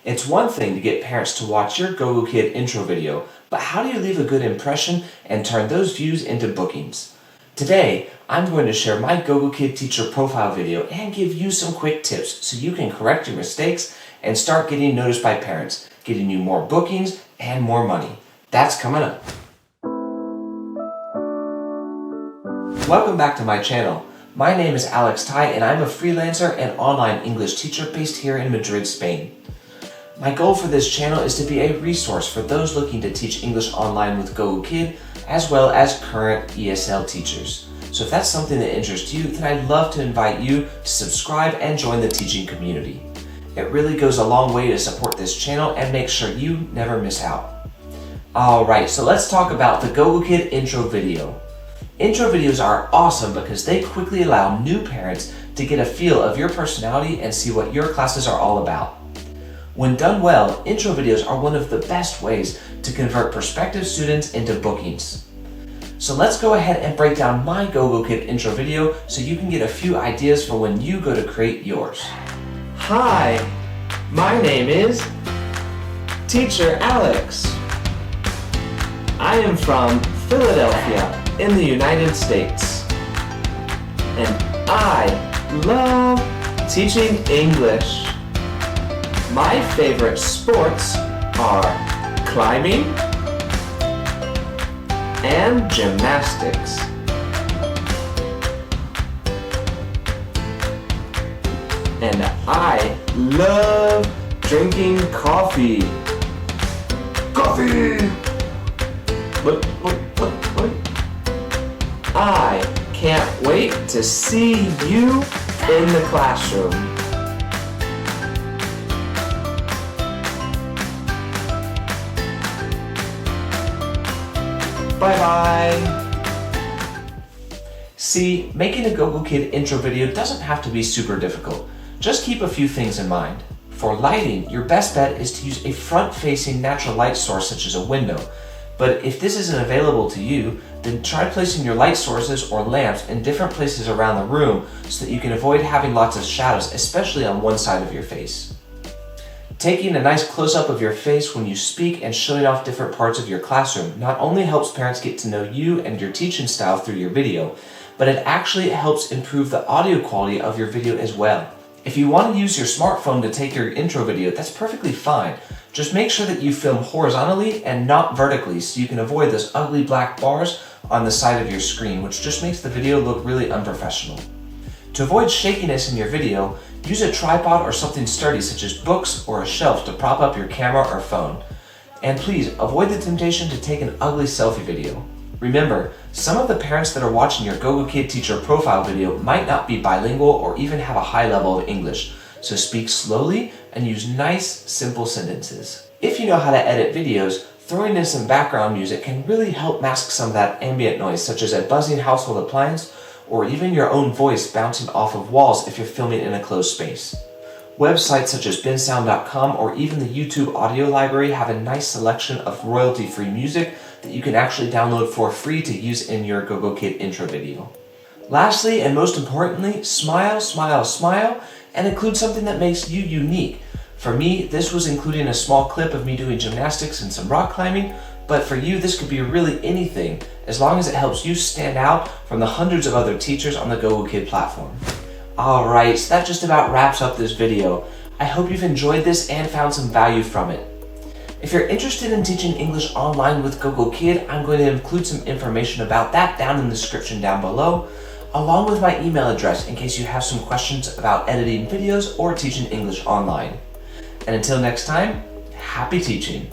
It's one thing to get parents to watch your Gogokid intro video, but how do you leave a good impression and turn those views into bookings? Today, I'm going to share my Gogokid teacher profile video and give you some quick tips so you can correct your mistakes and start getting noticed by parents, getting you more bookings and more money. That's coming up. Welcome back to my channel. My name is Alex Tai and I'm a freelancer and online English teacher based here in Madrid, Spain. My goal for this channel is to be a resource for those looking to teach English online with Gogokid, as well as current ESL teachers. So if that's something that interests you, then I'd love to invite you to subscribe and join the teaching community. It really goes a long way to support this channel and make sure you never miss out. Alright, so let's talk about the Gogokid intro video. Intro videos are awesome because they quickly allow new parents to get a feel of your personality and see what your classes are all about. When done well, intro videos are one of the best ways to convert prospective students into bookings. So let's go ahead and break down my Gogokid intro video so you can get a few ideas for when you go to create yours. Hi, my name is Teacher Alex. I am from Philadelphia in the United States, and I love teaching English. My favorite sports are climbing and gymnastics. And I love drinking coffee. Coffee! What? I can't wait to see you in the classroom. Bye-bye. See, making a Gogokid intro video doesn't have to be super difficult. Just keep a few things in mind. For lighting, your best bet is to use a front-facing natural light source such as a window. But if this isn't available to you, then try placing your light sources or lamps in different places around the room so that you can avoid having lots of shadows, especially on one side of your face. Taking a nice close-up of your face when you speak and showing off different parts of your classroom not only helps parents get to know you and your teaching style through your video, but it actually helps improve the audio quality of your video as well. If you want to use your smartphone to take your intro video, that's perfectly fine. Just make sure that you film horizontally and not vertically so you can avoid those ugly black bars on the side of your screen, which just makes the video look really unprofessional. To avoid shakiness in your video, use a tripod or something sturdy such as books or a shelf to prop up your camera or phone. And please avoid the temptation to take an ugly selfie video. Remember, some of the parents that are watching your Gogokid teacher profile video might not be bilingual or even have a high level of English, so speak slowly and use nice, simple sentences. If you know how to edit videos, throwing in some background music can really help mask some of that ambient noise, such as a buzzing household appliance or even your own voice bouncing off of walls if you're filming in a closed space. Websites such as bensound.com or even the YouTube audio library have a nice selection of royalty-free music that you can actually download for free to use in your Gogokid intro video. Lastly, and most importantly, smile, smile, smile, and include something that makes you unique. For me, this was including a small clip of me doing gymnastics and some rock climbing, but for you, this could be really anything, as long as it helps you stand out from the hundreds of other teachers on the Gogokid platform. Alright, so that just about wraps up this video. I hope you've enjoyed this and found some value from it. If you're interested in teaching English online with Gogokid, I'm going to include some information about that down in the description down below, along with my email address in case you have some questions about editing videos or teaching English online. And until next time, happy teaching!